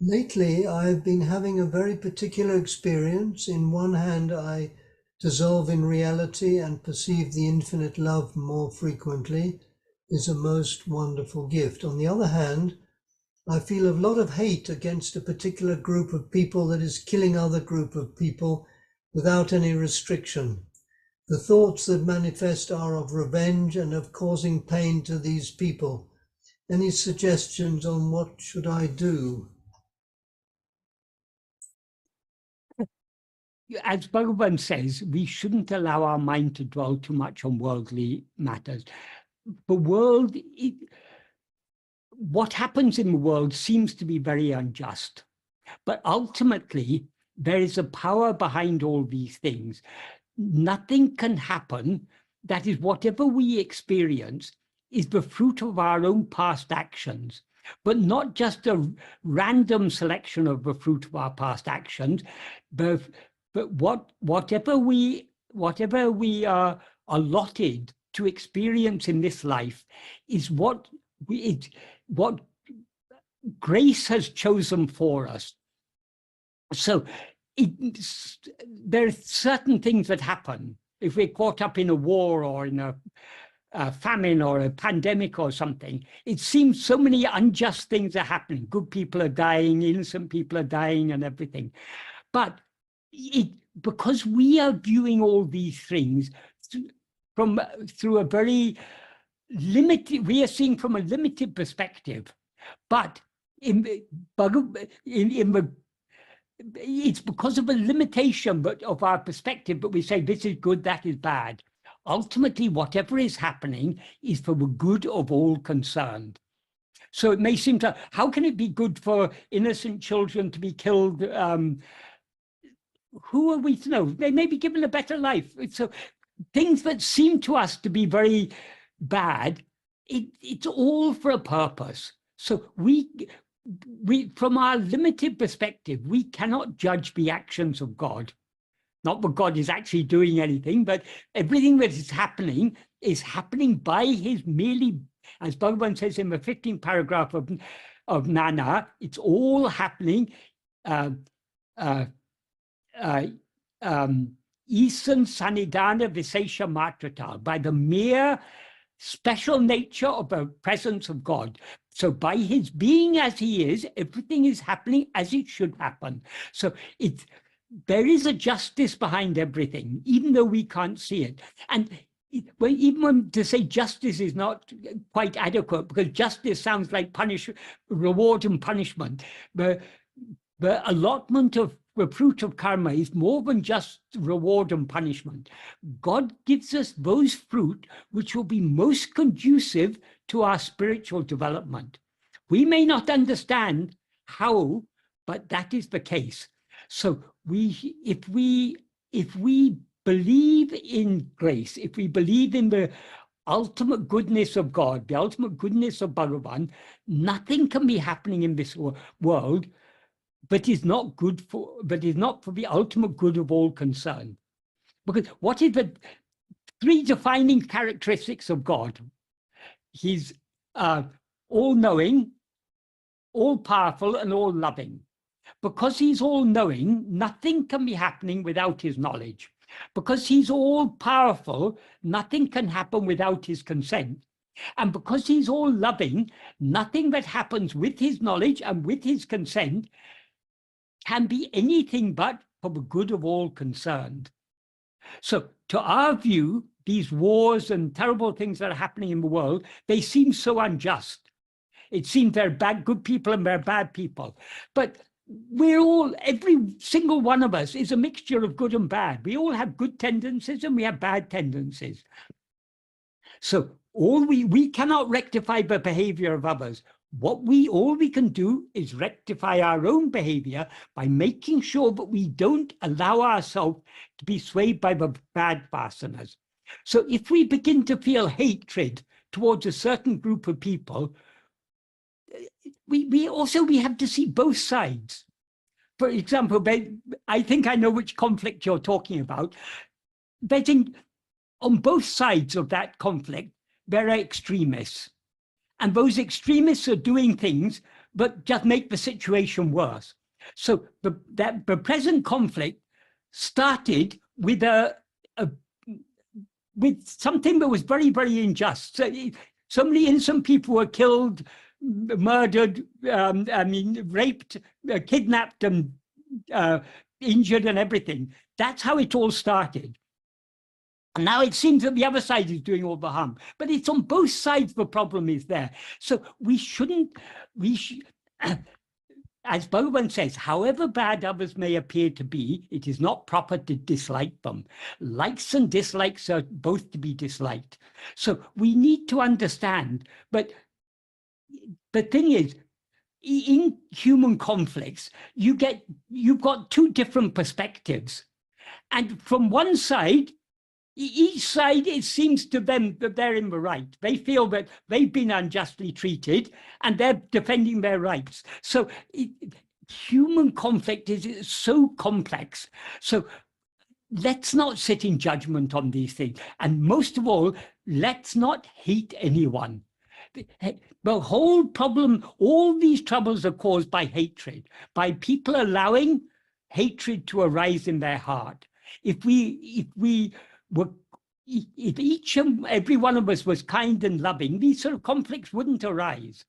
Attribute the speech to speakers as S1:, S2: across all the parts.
S1: Lately, I've been having a very particular experience. In one hand, I dissolve in reality and perceive the infinite love more frequently, is a most wonderful gift. On the other hand, I feel a lot of hate against a particular group of people that is killing other group of people without any restriction. The thoughts that manifest are of revenge and of causing pain to these people. Any suggestions on what should I do?
S2: As Bhagavan says, we shouldn't allow our mind to dwell too much on worldly matters. The world, what happens in the world seems to be very unjust. But ultimately, there is a power behind all these things. Nothing can happen. That is, whatever we experience is the fruit of our own past actions, but not just a random selection of the fruit of our past actions, but whatever we are allotted to experience in this life is what grace has chosen for us. So there are certain things that happen. If we're caught up in a war or in a famine or a pandemic or something, it seems so many unjust things are happening. Good people are dying, innocent people are dying and everything. But because we are viewing all these things through a very limited, we are seeing from a limited perspective. But it's because of a limitation of our perspective, but we say this is good, that is bad. Ultimately, whatever is happening is for the good of all concerned. So it may seem to, how can it be good for innocent children to be killed? Who are we to know? They may be given a better life. So things that seem to us to be very bad, it's all for a purpose. So we, from our limited perspective, we cannot judge the actions of God. Not that God is actually doing anything, but everything that is happening by his merely, as Bhagavan says in the 15th paragraph of Nana, it's all happening Isan Sanidana Visesha Matrata, by the mere special nature of the presence of God. So by his being as he is, everything is happening as it should happen. So there is a justice behind everything, even though we can't see it. And even when to say justice is not quite adequate, because justice sounds like reward and punishment. The allotment of the fruit of karma is more than just reward and punishment. God gives us those fruit which will be most conducive to our spiritual development. We may not understand how, but that is the case. So if we believe in grace, if we believe in the ultimate goodness of God, the ultimate goodness of Bhagavan, nothing can be happening in this world but is not for the ultimate good of all concerned. Because what is the three defining characteristics of God? He's all-knowing, all-powerful, and all-loving. Because he's all-knowing, nothing can be happening without his knowledge. Because he's all-powerful, nothing can happen without his consent. And because he's all-loving, nothing that happens with his knowledge and with his consent can be anything but for the good of all concerned. So to our view, these wars and terrible things that are happening in the world, they seem so unjust. It seems there are good people and there are bad people. But every single one of us is a mixture of good and bad. We all have good tendencies and we have bad tendencies. So we cannot rectify the behavior of others. All we can do is rectify our own behavior by making sure that we don't allow ourselves to be swayed by the bad vasanas. So if we begin to feel hatred towards a certain group of people, we have to see both sides. For example, I think I know which conflict you're talking about. On both sides of that conflict, there are extremists. And those extremists are doing things but just make the situation worse. So the present conflict started with with something that was very, very unjust. So many innocent people were killed, murdered, raped, kidnapped, and injured, and everything. That's how it all started. And now it seems that the other side is doing all the harm, but it's on both sides the problem is there. So we should, as Bhagavan says, however bad others may appear to be, it is not proper to dislike them. Likes and dislikes are both to be disliked. So we need to understand, but the thing is, in human conflicts, you've got two different perspectives. And from one side, each side, it seems to them that they're in the right. They feel that they've been unjustly treated and they're defending their rights. So human conflict is so complex. So let's not sit in judgment on these things. And most of all, let's not hate anyone. The whole problem, all these troubles are caused by hatred, by people allowing hatred to arise in their heart. If each and every one of us was kind and loving, these sort of conflicts wouldn't arise.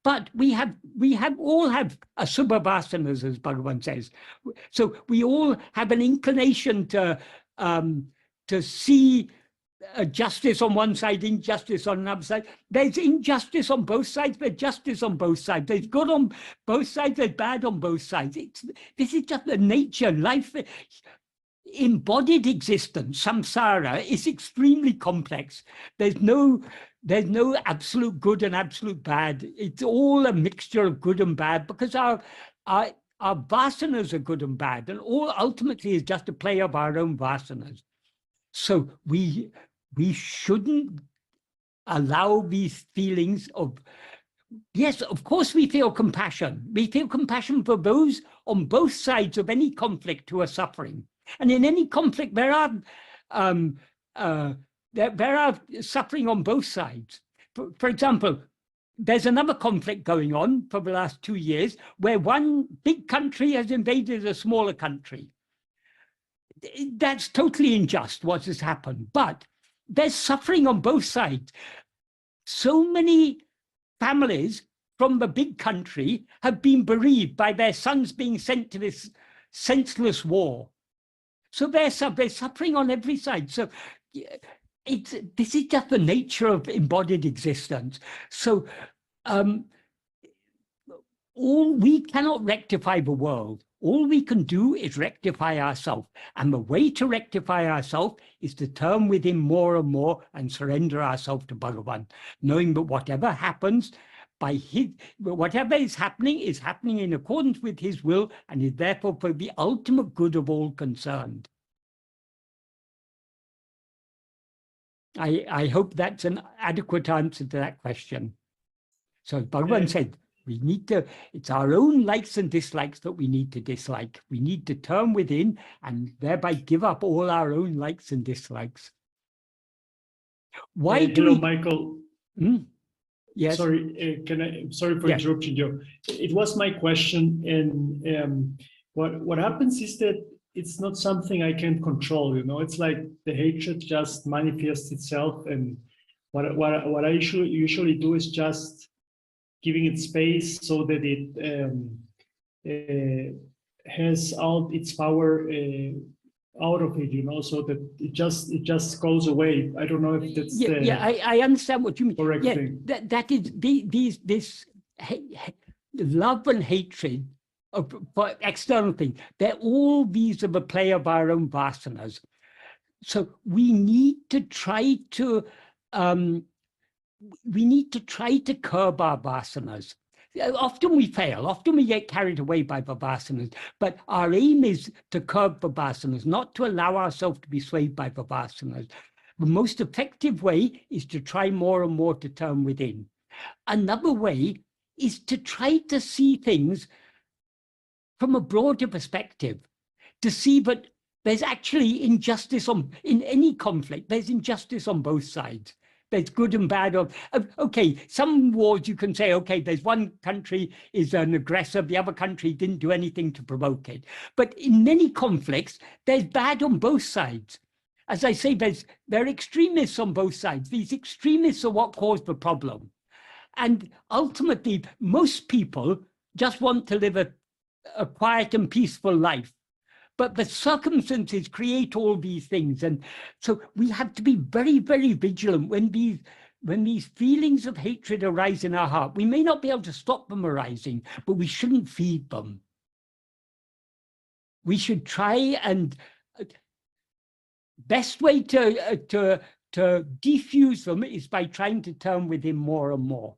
S2: But we all have asubha vasanas, as Bhagavan says. So we all have an inclination to see justice on one side, injustice on another side. There's injustice on both sides, there's justice on both sides. There's good on both sides, there's bad on both sides. This is just the nature, life. Embodied existence, samsara, is extremely complex. There's no absolute good and absolute bad. It's all a mixture of good and bad, because our vasanas are good and bad, and all ultimately is just a play of our own vasanas. So we shouldn't allow these feelings of, yes, of course we feel compassion. We feel compassion for those on both sides of any conflict who are suffering. And in any conflict, there are suffering on both sides. For example, there's another conflict going on for the last 2 years where one big country has invaded a smaller country. That's totally unjust, what has happened. But there's suffering on both sides. So many families from the big country have been bereaved by their sons being sent to this senseless war. So they're suffering on every side. So this is just the nature of embodied existence. So we cannot rectify the world. All we can do is rectify ourselves. And the way to rectify ourselves is to turn within more and more and surrender ourselves to Bhagavan, knowing that whatever happens, whatever is happening in accordance with his will, and is therefore for the ultimate good of all concerned. I hope that's an adequate answer to that question. So as Bhagavan said, it's our own likes and dislikes that we need to dislike. We need to turn within and thereby give up all our own likes and dislikes. Why do
S3: hello, Michael.
S2: Yes.
S3: Sorry, sorry for interrupting you. It was my question, and what happens is that it's not something I can control. It's like the hatred just manifests itself, and what I usually do is just giving it space so that it has all its power out of it, so that it just goes away. I don't know if that's
S2: I understand what you mean.
S3: Correct thing.
S2: That is this love and hatred for external things. These are the play of our own vasanas. So we need to try to curb our vasanas. Often we fail, often we get carried away by the vasanas, but our aim is to curb the vasanas, not to allow ourselves to be swayed by the vasanas. The most effective way is to try more and more to turn within. Another way is to try to see things from a broader perspective, to see that there's actually injustice in any conflict, there's injustice on both sides. there's good and bad. Okay, some wars you can say, okay, there's one country is an aggressor, the other country didn't do anything to provoke it. But in many conflicts, there's bad on both sides. As I say, there are extremists on both sides. These extremists are what caused the problem. And ultimately, most people just want to live a quiet and peaceful life. But the circumstances create all these things. And so we have to be very, very vigilant when these feelings of hatred arise in our heart. We may not be able to stop them arising, but we shouldn't feed them. We should try and best way to defuse them is by trying to turn within more and more.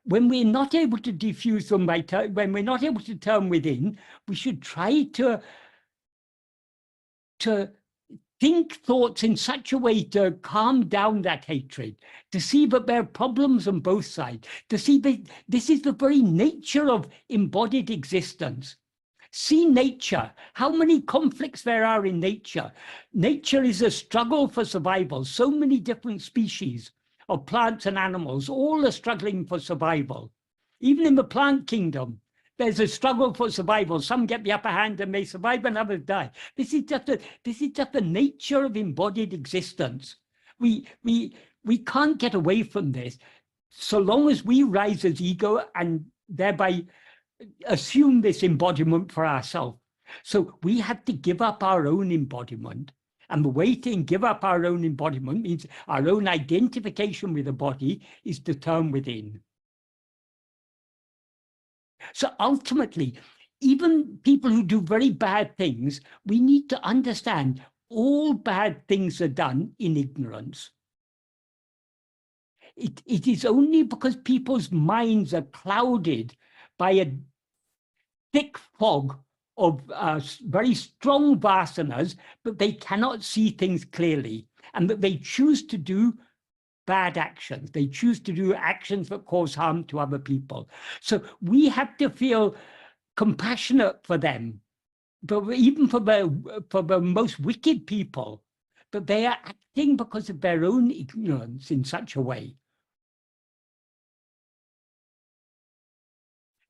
S2: When we're not able to defuse them when we're not able to turn within, we should try to think thoughts in such a way to calm down that hatred, to see that there are problems on both sides, to see that this is the very nature of embodied existence. See nature, how many conflicts there are in nature. Nature is a struggle for survival. So many different species of plants and animals, all are struggling for survival. Even in the plant kingdom, there's a struggle for survival. Some get the upper hand and may survive and others die. This is just the nature of embodied existence. We can't get away from this so long as we rise as ego and thereby assume this embodiment for ourselves. So we have to give up our own embodiment. And the way to give up our own embodiment means our own identification with the body is to turn within. So ultimately, even people who do very bad things, we need to understand all bad things are done in ignorance. It is only because people's minds are clouded by a thick fog of very strong vasanas, but they cannot see things clearly, and that they choose to do bad actions. They choose to do actions that cause harm to other people. So we have to feel compassionate for them, but even for the most wicked people, that they are acting because of their own ignorance in such a way.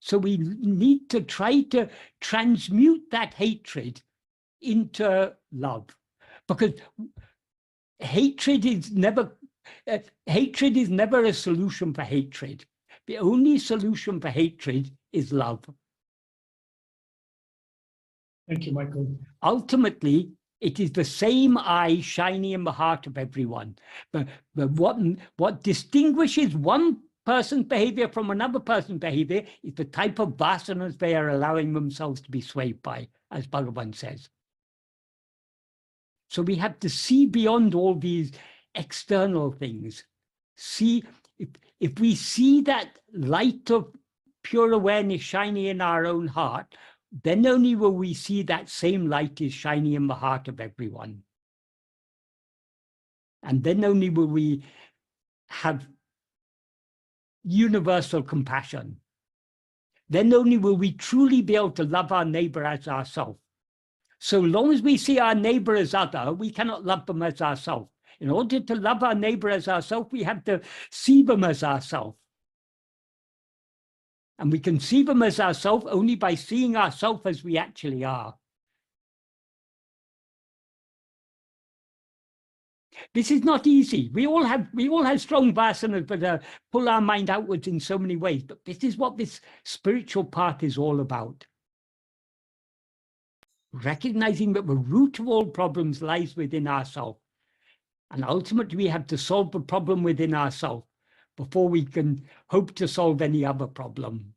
S2: So we need to try to transmute that hatred into love, because hatred is never a solution for hatred. The only solution for hatred is love.
S3: Thank you, Michael.
S2: Ultimately, it is the same eye shining in the heart of everyone. But what distinguishes one person's behavior from another person's behavior is the type of vasanas they are allowing themselves to be swayed by, as Bhagavan says. So we have to see beyond all these external things. See, if we see that light of pure awareness shining in our own heart, then only will we see that same light is shining in the heart of everyone. And then only will we have universal compassion. Then only will we truly be able to love our neighbor as ourselves. So long as we see our neighbor as other, we cannot love them as ourselves. In order to love our neighbor as ourselves, we have to see them as ourselves. And we can see them as ourselves only by seeing ourselves as we actually are. This is not easy. We all have strong vasanas that pull our mind outwards in so many ways. But this is what this spiritual path is all about. Recognizing that the root of all problems lies within ourselves. And ultimately, we have to solve the problem within ourselves before we can hope to solve any other problem.